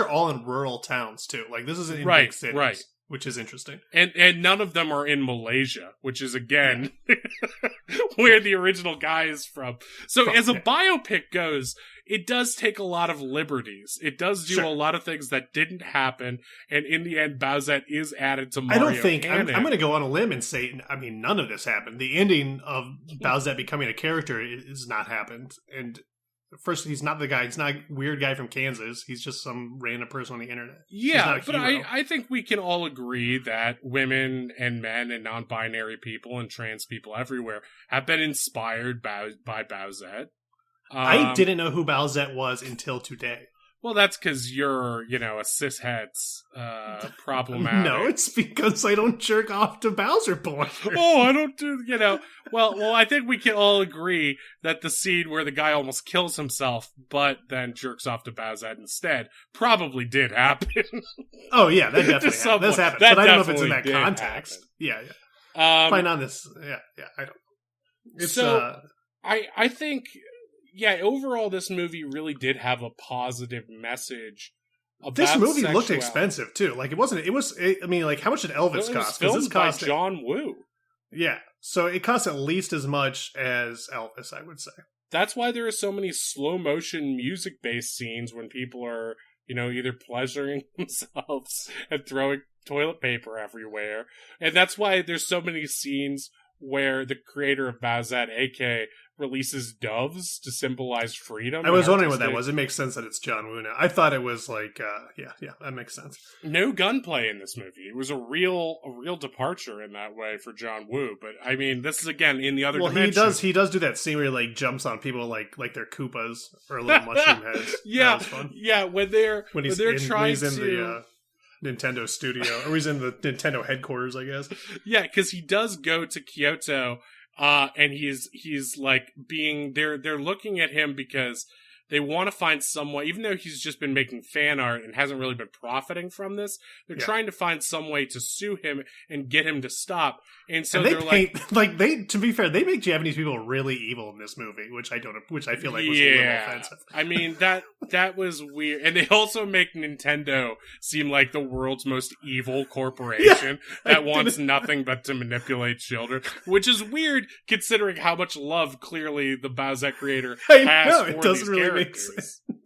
all in rural towns too. Like this isn't in big cities, which is interesting. And none of them are in Malaysia, which is again where the original guy is from. So as a biopic goes, it does take a lot of liberties. It does do a lot of things that didn't happen, and in the end, Bowsette is added to Mario. I don't think I'm going to go on a limb and say, I mean, none of this happened. The ending of Bowsette becoming a character has not happened. And first, he's not the guy. He's not a weird guy from Kansas. He's just some random person on the internet. Yeah, but I think we can all agree that women and men and non-binary people and trans people everywhere have been inspired by Bowsette. I didn't know who Bowsette was until today. Well, that's because you're, a cishet's problematic. No, it's because I don't jerk off to Bowser porn. Oh, I don't do, Well, I think we can all agree that the scene where the guy almost kills himself, but then jerks off to Bowsette instead, probably did happen. Oh, yeah, that definitely happened. That's happened. But I don't know if it's in that context. Happen. Yeah. Fine on this. Yeah, I don't. It's, I think... Yeah, overall, this movie really did have a positive message about this movie sexuality. Looked expensive, too. Like, I mean, like, how much did Elvis cost? It was filmed by John Woo. Yeah, so it costs at least as much as Elvis, I would say. That's why there are so many slow-motion music-based scenes when people are, either pleasuring themselves and throwing toilet paper everywhere. And that's why there's so many scenes where the creator of Bowsette, AK, releases doves to symbolize freedom. I was wondering what that was. It makes sense that it's John Woo now. I thought it was like, that makes sense. No gunplay in this movie. It was a real departure in that way for John Woo. But I mean, this is again in the other dimension. He does do that scene where he like jumps on people like they're Koopas or little mushroom heads. Yeah, that was fun. Yeah. When he's in the Nintendo studio, or he's in the Nintendo headquarters, I guess. Yeah, because he does go to Kyoto. And he's like they're looking at him because they want to find some way, even though he's just been making fan art and hasn't really been profiting from this, they're trying to find some way to sue him and get him to stop. And so they're to be fair, they make Japanese people really evil in this movie, which I feel like was a little offensive. I mean, that was weird. And they also make Nintendo seem like the world's most evil corporation that wants nothing but to manipulate children, which is weird considering how much love clearly the Bowsette creator has for these characters.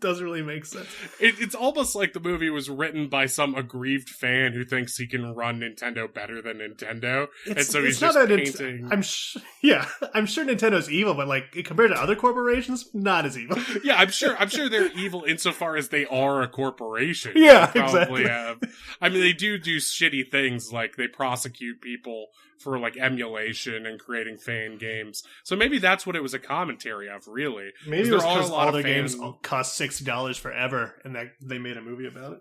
doesn't really make sense. It's almost like the movie was written by some aggrieved fan who thinks he can run Nintendo better than Nintendo, and so he's just painting. I'm sure Nintendo's evil, but like compared to other corporations, not as evil. Yeah, I'm sure they're evil insofar as they are a corporation. Yeah, they probably exactly. have. I mean, they do shitty things, like they prosecute people for like emulation and creating fan games. So maybe that's what it was a commentary of, really. Maybe it was because all their fans... games cost $60 forever, and that they made a movie about it.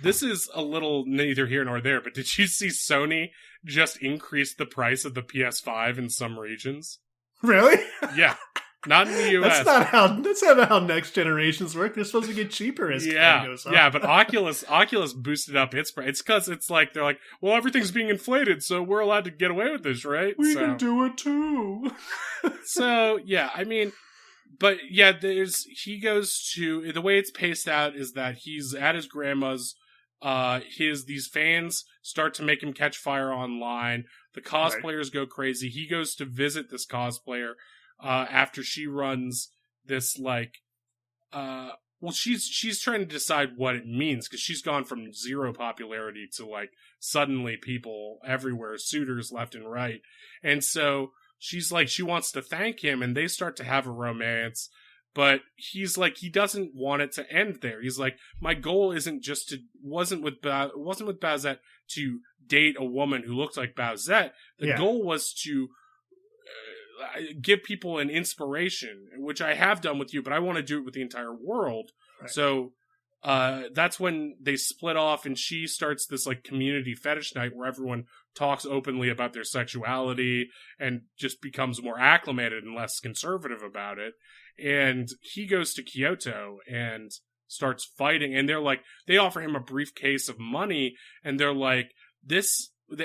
This is a little neither here nor there, but did you see Sony just increase the price of the PS5 in some regions? Really? Yeah. Not in the US. That's not how next generations work. They're supposed to get cheaper as time goes on. Yeah, but Oculus boosted up its price. It's because it's like they're like, well, everything's being inflated, so we're allowed to get away with this, right? We can do it too. So yeah, I mean, but yeah, he goes to, the way it's paced out is that he's at his grandma's. These fans start to make him catch fire online. The cosplayers go crazy. He goes to visit this cosplayer. After she runs this she's trying to decide what it means, because she's gone from zero popularity to like suddenly people everywhere, suitors left and right. And so she's like, she wants to thank him, and they start to have a romance, but he's like, he doesn't want it to end there. He's like, my goal wasn't with Bowsette to date a woman who looked like Bowsette. The goal was to give people an inspiration, which I have done with you, but I want to do it with the entire world. Right. So that's when they split off, and she starts this like community fetish night where everyone talks openly about their sexuality and just becomes more acclimated and less conservative about it. And he goes to Kyoto and starts fighting, and they offer him a briefcase of money, and they're like,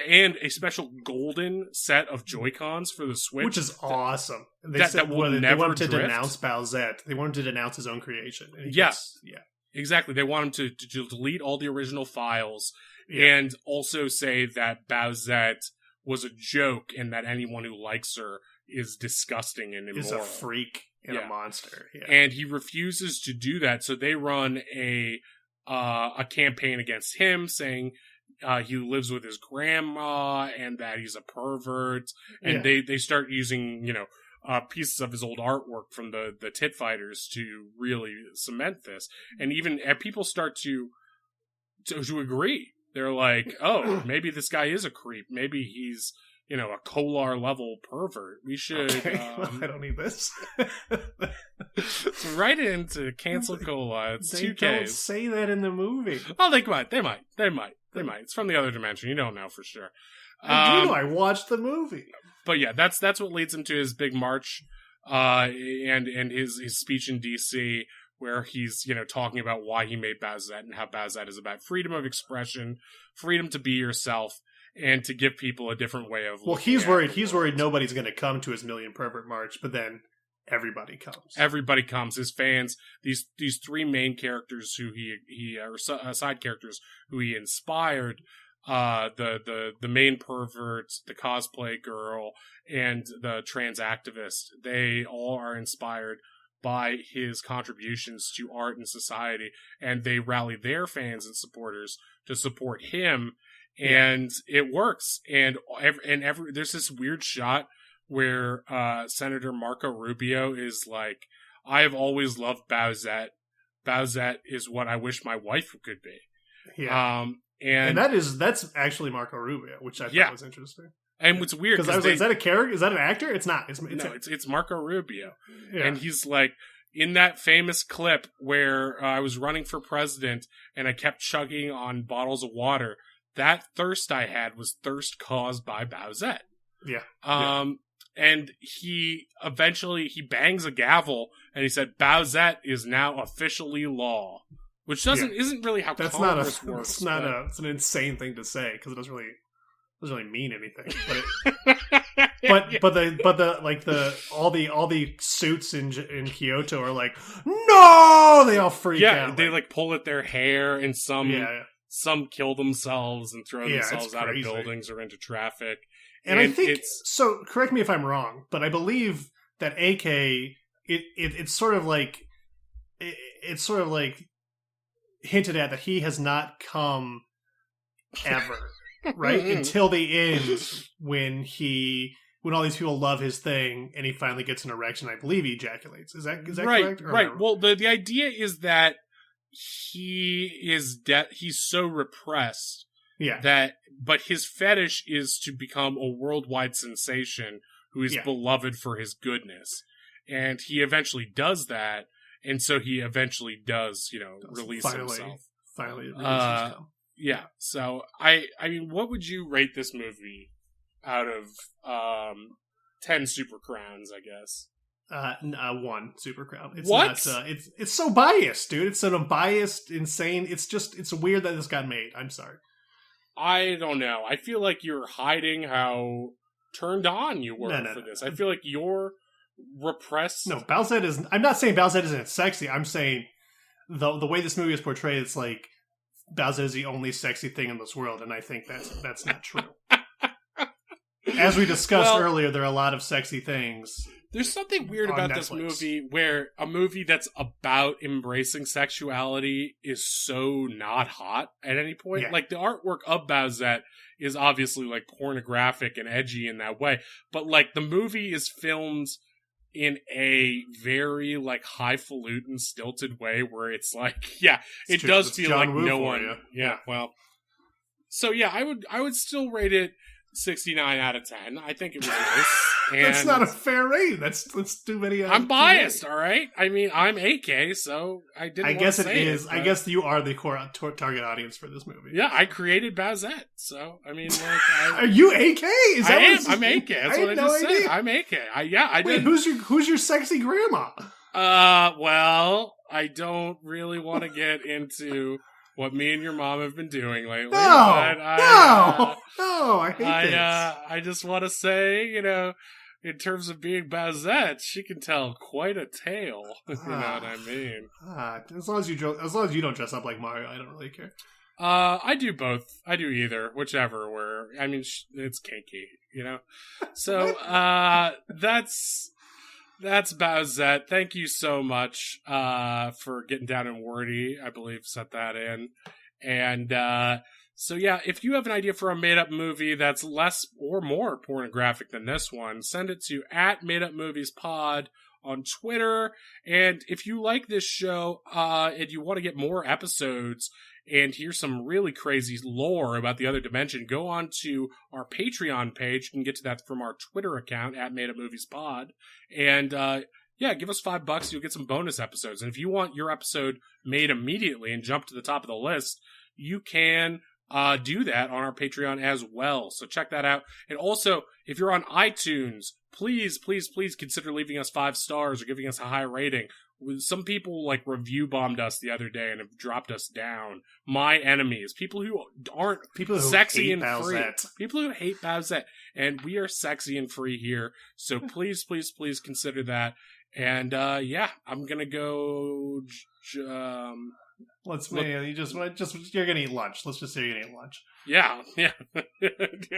and a special golden set of Joy-Cons for the Switch. Which is awesome. They wanted to denounce Bowsette. They wanted to denounce his own creation. Yeah. Exactly. They want him to delete all the original files, and also say that Bowsette was a joke and that anyone who likes her is disgusting and immoral. Is a freak and a monster. Yeah. And he refuses to do that, so they run a campaign against him, saying he lives with his grandma and that he's a pervert. And they start using, pieces of his old artwork from the Tit Fighters to really cement this. And even people start to agree. They're like, oh, maybe this guy is a creep. Maybe he's, a Kolar level pervert. We should. Okay. I don't need this. So right into cancel Kolar. It's they 2Ks. Don't say that in the movie. Oh, they might. They might. It's from the other dimension. You don't know for sure. I do know. I watched the movie. But yeah, that's what leads him to his big march, and his speech in DC, where he's talking about why he made Bowsette and how Bowsette is about freedom of expression, freedom to be yourself, and to give people a different way of. Well, he's worried. He's worried nobody's going to come to his Million Pervert March, but then everybody comes. Everybody comes. His fans. These three main characters who side characters who he inspired. The main pervert, the cosplay girl, and the trans activist. They all are inspired by his contributions to art and society, and they rally their fans and supporters to support him. And it works. And there's this weird shot where Senator Marco Rubio is like, I have always loved Bowsette. Bowsette is what I wish my wife could be. Yeah. And that's actually Marco Rubio, which I thought was interesting. And what's weird, because I was like, is that a character? Is that an actor? It's not. It's Marco Rubio. Yeah. And he's like, in that famous clip where I was running for president and I kept chugging on bottles of water, that thirst I had was thirst caused by Bowsette. Yeah. And he eventually bangs a gavel and he said, Bowsette is now officially law. Which isn't really how Congress works. It's an insane thing to say, because it doesn't really mean anything. But all the suits in Kyoto are like, no, they all freak out. Yeah, they like pull at their hair, and some kill themselves and throw themselves out of buildings or into traffic. And I think so. Correct me if I'm wrong, but I believe that AK it's sort of like it's sort of like hinted at that he has not come ever, right? Until the end, when all these people love his thing and he finally gets an erection. I believe he ejaculates. Is that correct? Right. Well, the idea is that he's so repressed. Yeah. But his fetish is to become a worldwide sensation who is beloved for his goodness. And he eventually does that. And so he eventually does, release himself. Finally release himself. Yeah. So, I mean, what would you rate this movie out of 10 Super Crowns, I guess? 1 Super Crown. It's what? Not, it's so biased, dude. It's sort of biased, insane. It's weird that this got made. I'm sorry. I don't know. I feel like you're hiding how turned on you were for this. I feel like you're repressed. No, Bowsette is... I'm not saying Bowsette isn't sexy. I'm saying the way this movie is portrayed, it's like Bowsette is the only sexy thing in this world, and I think that's not true. As we discussed earlier, there are a lot of sexy things. There's something weird about this movie where a movie that's about embracing sexuality is so not hot at any point. Yeah. Like, the artwork of Bowsette is obviously, like, pornographic and edgy in that way. But, like, the movie is filmed in a very, like, highfalutin, stilted way where it's like, yeah, it does feel like no one... Yeah, well... So, yeah, I would still rate it 69 out of 10. I think it was nice. And that's not a fair rate. That's too many. I'm biased, all right? I mean, I'm AK, so I didn't. I guess it is. But... I guess you are the core target audience for this movie. Yeah, I created Bowsette, so I mean, like, are you AK? Is that I am. I'm AK. That's what I just said. I'm AK. I Wait, did. who's your sexy grandma? Well, I don't really want to get into what me and your mom have been doing lately. No, I hate this. I just want to say, in terms of being Bowsette, she can tell quite a tale. You know what I mean? As long as you don't dress up like Mario, I don't really care. I do both. I do either, whichever. I mean, it's kinky, So that's Bowsette. Thank you so much for getting down and wordy. I believe set that in, and so yeah, if you have an idea for a made-up movie that's less or more pornographic than this one, send it to @MadeUpMoviesPod on Twitter. And if you like this show and you want to get more episodes and hear some really crazy lore about the other dimension, go on to our Patreon page. You can get to that from our Twitter account @MadeUpMoviesPod. And yeah, give us $5. You'll get some bonus episodes. And if you want your episode made immediately and jump to the top of the list, you can do that on our Patreon as well. So check that out. And also, if you're on iTunes, please consider leaving us 5 stars or giving us a high rating. Some people review bombed us the other day and have dropped us down. My enemies, people who aren't sexy and free, people who hate Bowsette, and we are sexy and free here. So please consider that. And yeah, I'm gonna go. You're gonna eat lunch. Let's just say you're gonna eat lunch. Yeah. Yeah,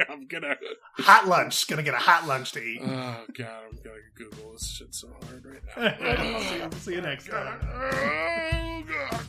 I'm gonna hot lunch. Gonna get a hot lunch to eat. Oh god, I'm gonna Google this shit so hard right now. See you next time. Oh god.